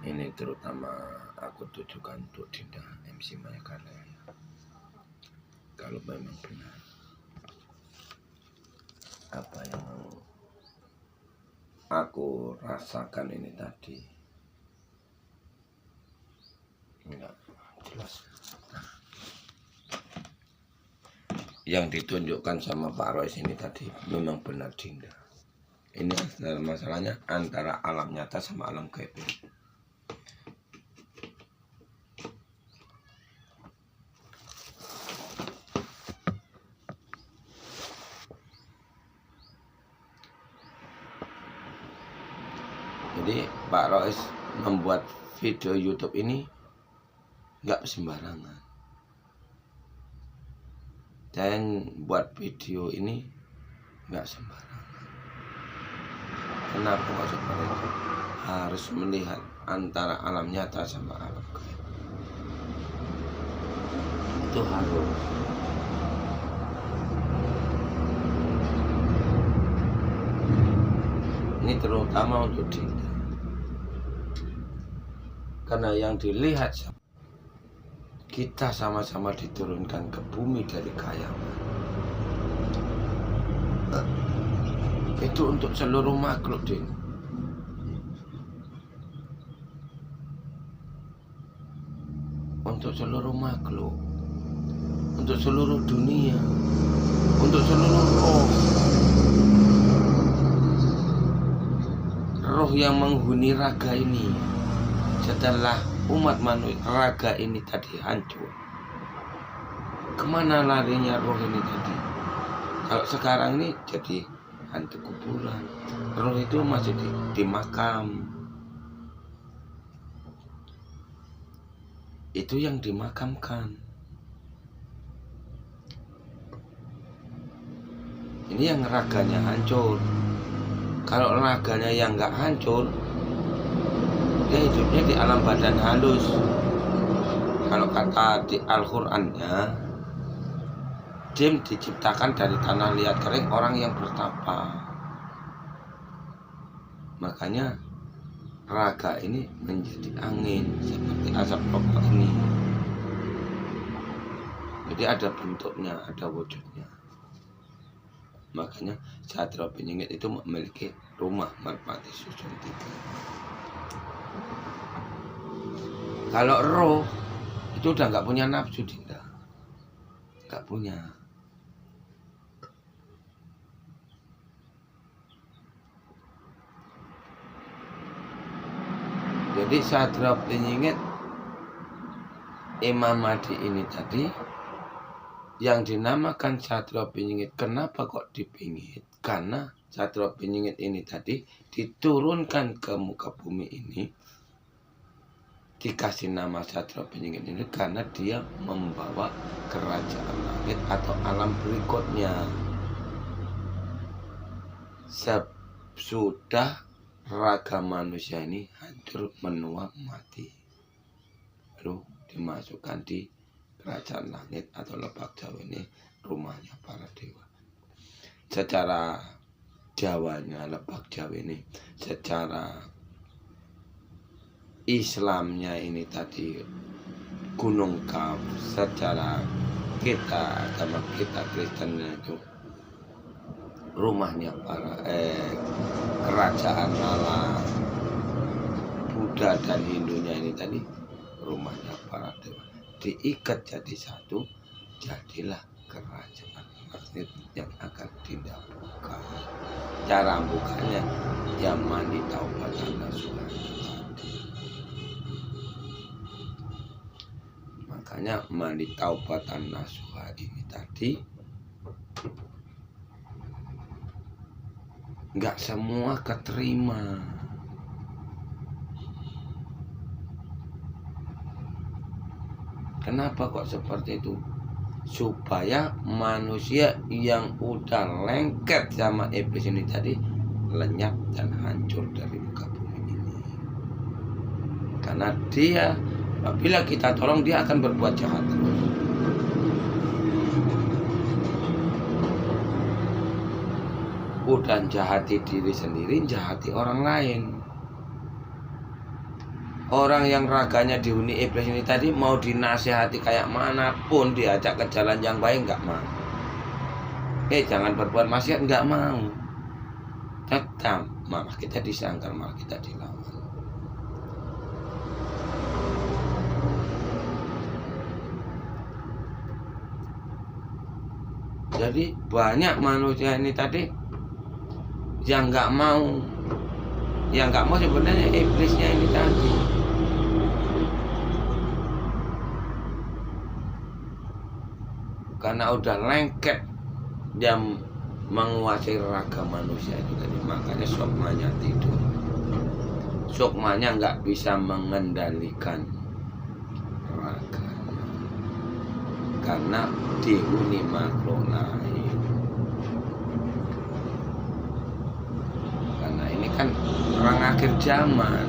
Ini terutama aku tujukan untuk Dinda MC Maya Karya. Kalau memang benar apa yang aku rasakan ini tadi enggak jelas. Yang ditunjukkan sama Pak Rois ini tadi memang benar Dinda. Ini masalahnya antara alam nyata sama alam gaib. Jadi Pak Rois membuat video YouTube ini nggak sembarangan. Dan buat video ini nggak sembarangan. Kenapa kok seperti itu? Harus melihat antara alam nyata sama alam gaib. Itu harus. Ini terutama untuk Dinda. Karena yang dilihat kita sama-sama diturunkan ke bumi dari kayangan. Itu untuk seluruh makhluk, Din. Untuk seluruh makhluk. Untuk seluruh dunia. Untuk seluruh roh. Roh yang menghuni raga ini. Setelah umat manusia raga ini tadi hancur, kemana larinya roh ini tadi? Kalau sekarang ini jadi hantu kuburan. Roh itu masih di makam. Itu yang dimakamkan. Ini yang raganya hancur. Kalau raganya yang nggak hancur, dia hidupnya di alam badan halus. Kalau kata di Al-Qur'annya, jin diciptakan dari tanah liat kering, orang yang bertapa. Makanya raga ini menjadi angin seperti asap rokok ini. Jadi ada bentuknya, ada wujudnya. Makanya Satria Penyengit itu memiliki rumah merpati susun 3. Kalau roh itu udah nggak punya nafsu, Dinda, nggak punya. Jadi Satria Penyengit Imam Mahdi ini tadi yang dinamakan Satria Penyengit. Kenapa kok dipingit? Karena Satria Penyengit ini tadi diturunkan ke muka bumi ini, dikasih nama Satria Penyengit ini karena dia membawa kerajaan langit atau alam berikutnya. Sudah raga manusia ini hancur menua mati, lalu dimasukkan di kerajaan langit atau Lebak Jawa ini rumahnya para dewa. Secara Jawanya Lebak Jawa ini, secara Islamnya ini tadi Gunung Kaf, secara kita agama kita Kristen itu rumahnya para kerajaan Allah, Buddha dan Hindunya ini tadi rumahnya para dewa. Diikat jadi satu, jadilah kerajaan langit yang akan Dinda buka. Cara bukanya ya mandi taubatan nasuha tadi. Makanya mandi taubatan nasuha ini tadi nggak semua keterima. Kenapa kok seperti itu? Supaya manusia yang udah lengket sama iblis ini tadi lenyap dan hancur dari muka bumi ini. Karena dia, apabila kita tolong, dia akan berbuat jahat terus. Udah jahati diri sendiri, jahati orang lain. orang yang raganya dihuni iblis ini tadi mau dinasihati kayak manapun, diajak ke jalan yang baik nggak mau. Jangan berbuat maksiat, nggak mau. Tetap malah kita disangkal, malah kita dilawan. Jadi banyak manusia ini tadi yang nggak mau, sebenarnya iblisnya ini tadi. Karena udah lengket dia menguasai raga manusia itu tadi, makanya sukmanya tidur. Sukmanya nggak bisa mengendalikan raganya karena dihuni makhluk lain. Karena ini kan orang akhir zaman,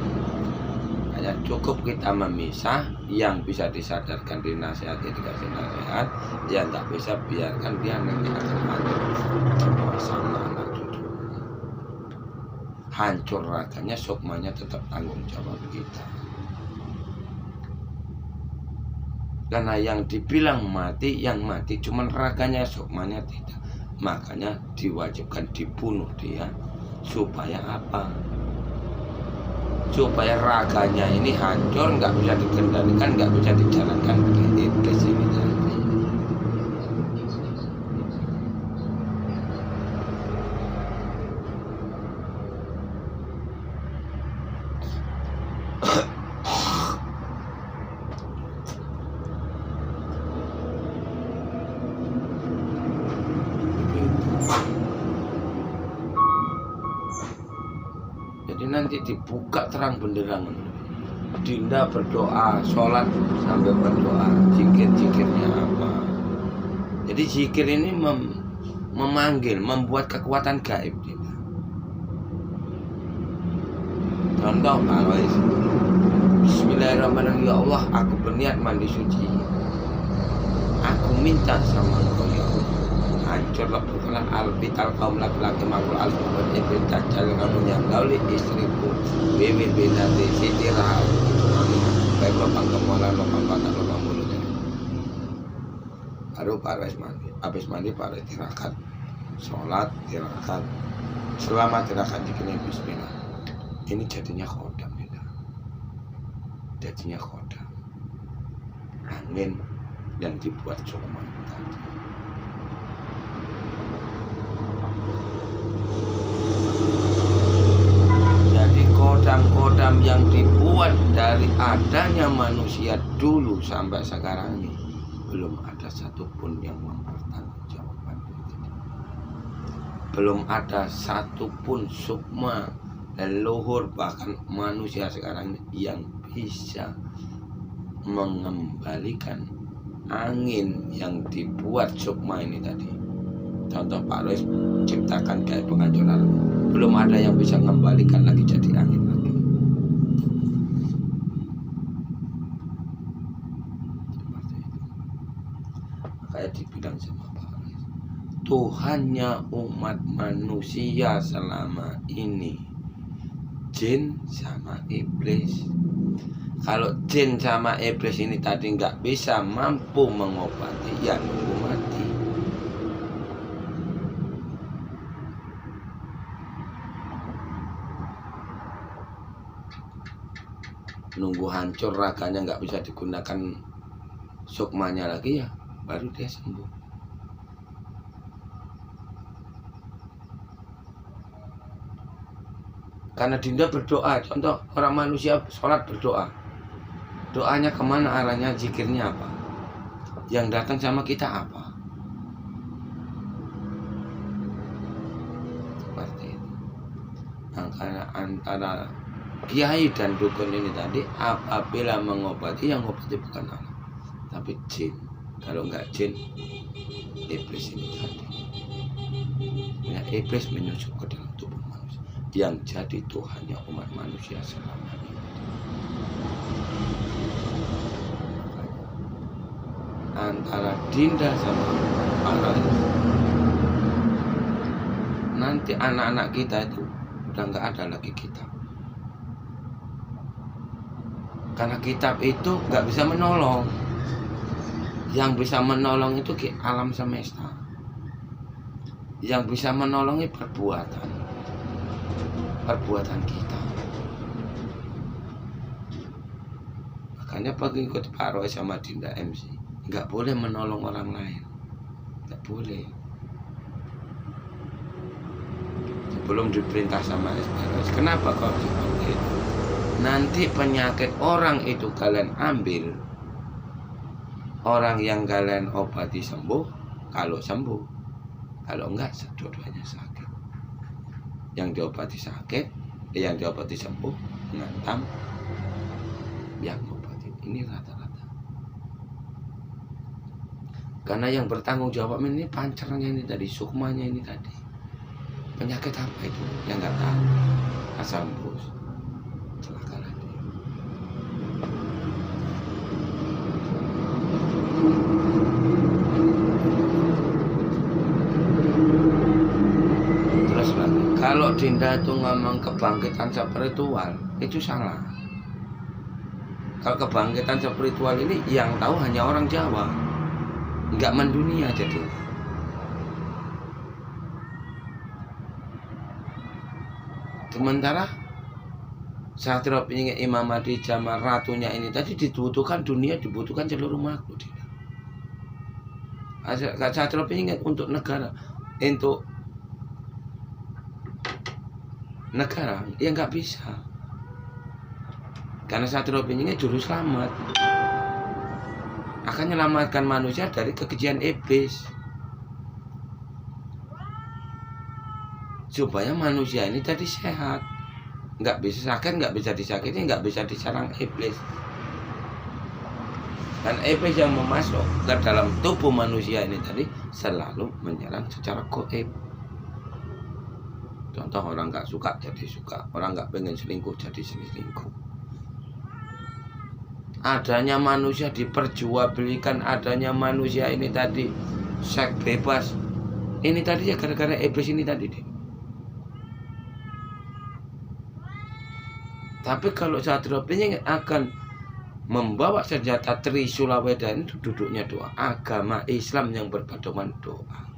hanya cukup kita memisah. Yang bisa disadarkan, dinasihati, dikasih nasihat, yang tak bisa biarkan dia nanti akan hancur sama anak cucu. Hancur raganya, sukmanya tetap tanggung jawab kita. Karena yang dibilang mati, yang mati cuman raganya, sukmanya tidak. Makanya diwajibkan dibunuh dia. Supaya apa? Supaya raganya ini hancur, nggak bisa dikendalikan, nggak bisa dijalankan oleh iblis ini tadi. Jadi nanti dibuka terang benderang. Dinda berdoa, sholat sambil berdoa, zikir-zikirnya apa. Jadi zikir ini memanggil, membuat kekuatan gaib Dinda. Contoh kalau Bismillahirrahmanirrahim, ya Allah, aku berniat mandi suci. Aku minta sama Engkau ya Allah, hancurlah berkelah albital kaum laki-laki makhluk al-subhan ibn dajjal kamu yang gauli istriku bibir binati siti rahal baik lopang kemolan, lopang patah, lopang mulutnya. Baru pares mandi, habis mandi pares tirakat, sholat tirakat, selama tirakat dikini bismillah. Ini jadinya khodam, jadinya khodam, angin yang dibuat sukma tadi. Jadi kodam-kodam yang dibuat dari adanya manusia dulu sampai sekarang ini belum ada satupun yang mempertanggungjawabkan itu. Belum ada satupun sukma leluhur bahkan manusia sekarang ini yang bisa mengembalikan angin yang dibuat sukma ini tadi. Contoh Pak Rois ciptakan kayak penghancuran, belum ada yang bisa mengembalikan lagi jadi angin lagi. Seperti itu. Makanya dibilang sama Pak Rois, Tuhannya umat manusia selama ini jin sama iblis. Kalau jin sama iblis ini tadi nggak bisa mampu mengobati, ya nunggu mati. Nunggu hancur raganya, nggak bisa digunakan sukmanya lagi, ya baru dia sembuh. Karena Dinda berdoa, contoh orang manusia sholat berdoa, doanya kemana arahnya, zikirnya apa, yang datang sama kita apa. Seperti itu. Makanya antara kiai dan dukun ini tadi, apabila mengobati, yang mengobati bukan Allah tapi jin. Kalau enggak jin, iblis ini tadi. Ya, iblis menyusup ke dalam tubuh manusia, yang jadi Tuhannya umat manusia selama ini. Antara Dinda sama Allah, nanti anak-anak kita itu udah nggak ada lagi kita. Karena kitab itu nggak bisa menolong. Yang bisa menolong itu alam semesta. Yang bisa menolongi perbuatan kita. Makanya pengikut Pak Roy sama Dinda MC nggak boleh menolong orang lain, nggak boleh. Sebelum diperintah sama SPRS. Kenapa kok seperti itu? Nanti penyakit orang itu kalian ambil, orang yang kalian obati sembuh, kalau sembuh, kalau enggak dua-duanya sakit. Yang diobati sakit, yang diobati sembuh, ngatam yang obati. Ini rata-rata. Karena yang bertanggung jawab ini pancernya ini tadi, sukmanya ini tadi. Penyakit apa itu? Yang nggak tahu. Asam bus. Celaka lagi. Terus lagi, kalau Dinda itu ngomong kebangkitan spiritual, itu salah. Kalau kebangkitan spiritual ini yang tahu hanya orang Jawa, nggak mendunia jadi. Sementara Satrio Piningit Imam Mahdi Jamal ratunya ini tadi dibutuhkan dunia, dibutuhkan seluruh makhluk. Satrio Piningit untuk negara, ya nggak bisa. Karena Satrio Piningit juru selamat, akan menyelamatkan manusia dari kekejian iblis, supaya manusia ini tadi sehat, nggak bisa sakit, nggak bisa disakiti, nggak bisa diserang iblis. Dan iblis yang memasuk ke dalam tubuh manusia ini tadi selalu menyerang secara gaib. Contoh, orang nggak suka jadi suka, orang nggak pengen selingkuh jadi selingkuh. Adanya manusia diperjualbelikan, adanya manusia ini tadi seks bebas, ini tadi ya gara-gara iblis ini tadi. Tapi kalau Satrio Piningit akan membawa senjata Trisula Weda, itu duduknya doa, agama Islam yang berpedoman doa.